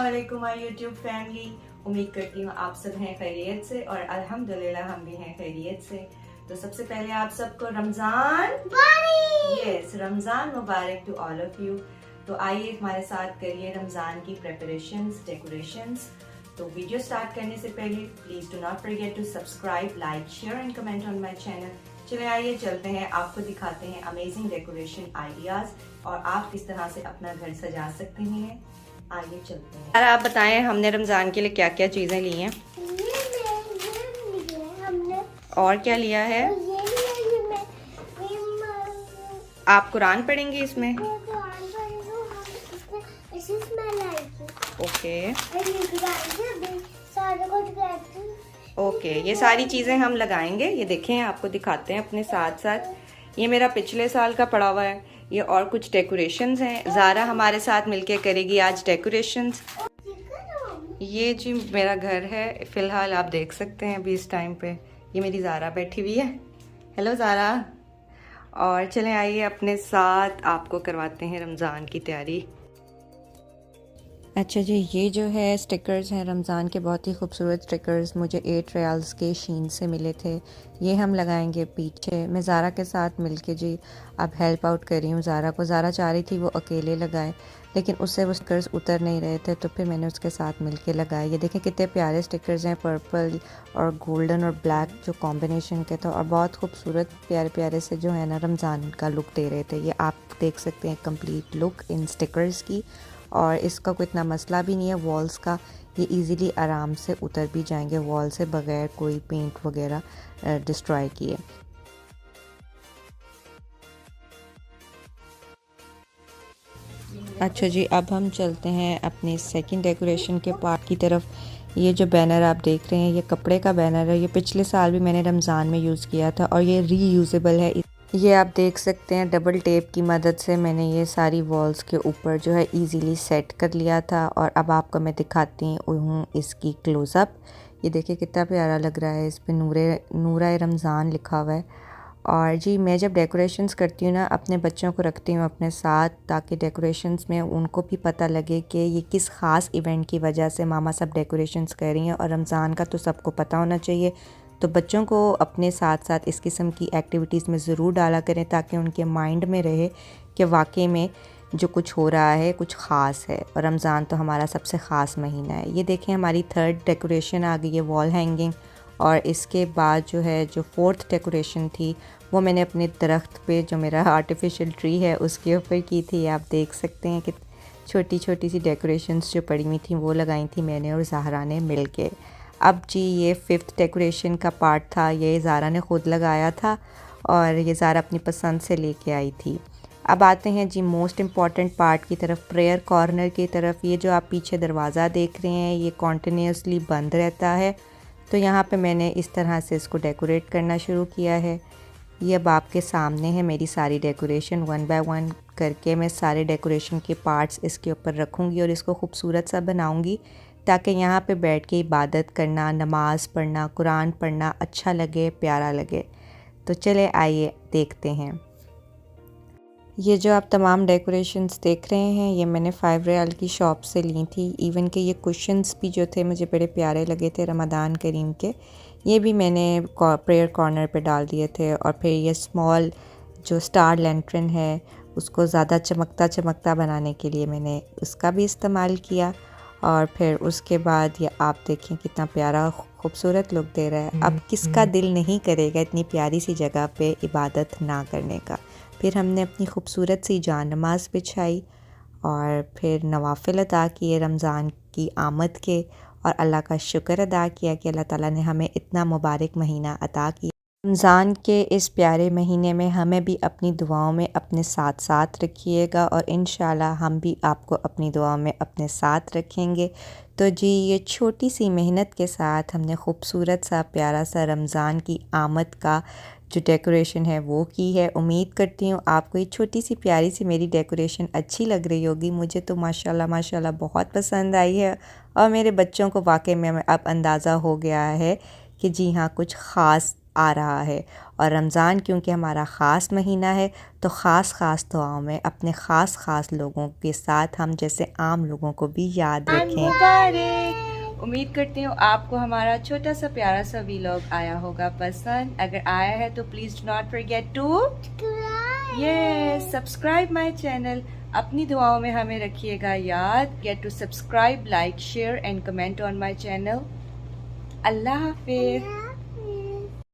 अस्सलामुअलैकुम my YouTube family. उम्मीद करती हूँ आप सब हैं खैरियत से और अल्हम्दुलिल्लाह हम भी हैं खैरियत से। तो सबसे पहले आप सबको रमज़ान मुबारक टू ऑल ऑफ यू। तो आइए हमारे साथ करिए रमज़ान की प्रेपरेशंस, डेकोरेशंस। तो वीडियो स्टार्ट करने से पहले please do not forget to subscribe, like, share and comment on my channel. चले आइए चलते हैं, आपको दिखाते हैं अमेजिंग डेकोरेशन आइडियाज और आप किस तरह से अपना घर सजा सकते हैं। आइए चलते हैं। आप बताएं हमने रमजान के लिए क्या क्या चीजें ली हैं? हमने और क्या लिया है? आप कुरान पढ़ेंगे इसमें? ओके ओके, ये सारी चीजें हम लगाएंगे। ये देखें, आपको दिखाते हैं अपने साथ साथ। ये मेरा पिछले साल का पड़ा हुआ है। ये और कुछ डेकोरेशंस हैं। ज़ारा हमारे साथ मिलके करेगी आज डेकोरेशंस। ये जी मेरा घर है फ़िलहाल, आप देख सकते हैं अभी इस टाइम पे। ये मेरी ज़ारा बैठी हुई है। हेलो ज़ारा। और चलें आइए अपने साथ आपको करवाते हैं रमज़ान की तैयारी। अच्छा जी, ये जो है स्टिकर्स हैं रमज़ान के, बहुत ही खूबसूरत स्टिकर्स मुझे 8 रियाल्स के शीन से मिले थे। ये हम लगाएंगे पीछे। मैं ज़ारा के साथ मिलके जी अब हेल्प आउट कर रही हूँ ज़ारा को। ज़ारा चाह रही थी वो अकेले लगाए, लेकिन उससे वो स्टिकर्स उतर नहीं रहे थे, तो फिर मैंने उसके साथ मिलके लगाए। ये देखें कितने प्यारे स्टिकर्स हैं, पर्पल और गोल्डन और ब्लैक जो कॉम्बिनेशन के थे, और बहुत खूबसूरत प्यारे प्यारे से जो है ना रमज़ान का लुक दे रहे थे। ये आप देख सकते हैं कंप्लीट लुक इन स्टिकर्स की। और इसका कोई इतना मसला भी नहीं है वॉल्स का। ये इजीली आराम से उतर भी जाएंगे वॉल से बगैर कोई पेंट वगैरह डिस्ट्रॉय किए। अच्छा जी, अब हम चलते हैं अपने सेकंड डेकोरेशन के पार्ट की तरफ। ये जो बैनर आप देख रहे हैं, ये कपड़े का बैनर है। ये पिछले साल भी मैंने रमज़ान में यूज़ किया था और ये रीयूजेबल है। ये आप देख सकते हैं डबल टेप की मदद से मैंने ये सारी वॉल्स के ऊपर जो है इजीली सेट कर लिया था। और अब आपको मैं दिखाती हूँ इसकी क्लोज़अप। ये देखिए कितना प्यारा लग रहा है। इस पे नूरा रमज़ान लिखा हुआ है। और जी मैं जब डेकोरेशंस करती हूँ ना, अपने बच्चों को रखती हूँ अपने साथ, ताकि डेकोरेशंस में उनको भी पता लगे कि ये किस ख़ास इवेंट की वजह से मामा सब डेकोरेशंस कर रही हैं। और रमज़ान का तो सबको पता होना चाहिए, तो बच्चों को अपने साथ साथ इस किस्म की एक्टिविटीज़ में ज़रूर डाला करें, ताकि उनके माइंड में रहे कि वाकई में जो कुछ हो रहा है कुछ ख़ास है। और रमज़ान तो हमारा सबसे ख़ास महीना है। ये देखें हमारी थर्ड डेकोरेशन आ गई है, वॉल हैंगिंग। और इसके बाद जो है जो फोर्थ डेकोरेशन थी वो मैंने अपने दरख्त पे, जो मेरा आर्टिफिशियल ट्री है, उसके ऊपर की थी। आप देख सकते हैं कि छोटी छोटी सी डेकोरेशंस जो पड़ी हुई थी वो लगाई थी मैंने और ज़हरा ने मिल के। अब जी ये फिफ्थ डेकोरेशन का पार्ट था। ये ज़ारा ने ख़ुद लगाया था और ये ज़ारा अपनी पसंद से लेके आई थी। अब आते हैं जी मोस्ट इम्पॉर्टेंट पार्ट की तरफ, प्रेयर कॉर्नर की तरफ। ये जो आप पीछे दरवाज़ा देख रहे हैं ये कॉन्टिन्यूसली बंद रहता है, तो यहाँ पे मैंने इस तरह से इसको डेकोरेट करना शुरू किया है। ये अब आपके सामने है मेरी सारी डेकोरेशन। वन बाय वन करके मैं सारे डेकोरेशन के पार्ट्स इसके ऊपर रखूँगी और इसको खूबसूरत सा बनाऊँगी, ताकि यहाँ पे बैठ के इबादत करना, नमाज़ पढ़ना, कुरान पढ़ना अच्छा लगे, प्यारा लगे। तो चले आइए देखते हैं। ये जो आप तमाम डेकोरेशंस देख रहे हैं ये मैंने 5 रियाल की शॉप से ली थी। इवन के ये कुशन्स भी जो थे मुझे बड़े प्यारे लगे थे रमज़ान करीम के। ये भी मैंने प्रेयर कॉर्नर पे डाल दिए थे। और फिर ये स्मॉल जो स्टार लैंटर्न है उसको ज़्यादा चमकता चमकता बनाने के लिए मैंने उसका भी इस्तेमाल किया। और फिर उसके बाद ये आप देखें कितना प्यारा खूबसूरत लुक दे रहा है। अब किसका दिल नहीं करेगा इतनी प्यारी सी जगह पे इबादत ना करने का। फिर हमने अपनी खूबसूरत सी जान नमाज़ बिछाई और फिर नवाफिल अदा किए रमज़ान की आमद के, और अल्लाह का शुक्र अदा किया कि अल्लाह ताला ने हमें इतना मुबारक महीना अता किया। रमज़ान के इस प्यारे महीने में हमें भी अपनी दुआओं में अपने साथ साथ रखिएगा, और इंशाल्लाह हम भी आपको अपनी दुआओं में अपने साथ रखेंगे। तो जी ये छोटी सी मेहनत के साथ हमने खूबसूरत सा प्यारा सा रमज़ान की आमद का जो डेकोरेशन है वो की है। उम्मीद करती हूँ आपको ये छोटी सी प्यारी सी मेरी डेकोरेशन अच्छी लग रही होगी। मुझे तो माशाल्लाह माशाल्लाह बहुत पसंद आई है, और मेरे बच्चों को वाकई में अब अंदाज़ा हो गया है कि जी हाँ कुछ ख़ास आ रहा है। और रमज़ान क्योंकि हमारा ख़ास महीना है तो ख़ास दुआओं में अपने ख़ास लोगों के साथ हम जैसे आम लोगों को भी याद रखें। उम्मीद करती हूँ आपको हमारा छोटा सा प्यारा सा व्लॉग आया होगा पसंद। अगर आया है तो please do not forget to subscribe my channel. अपनी दुआओं में हमें रखिएगा याद। Get to subscribe, like, share and comment on my channel. अल्लाह हाफिज़।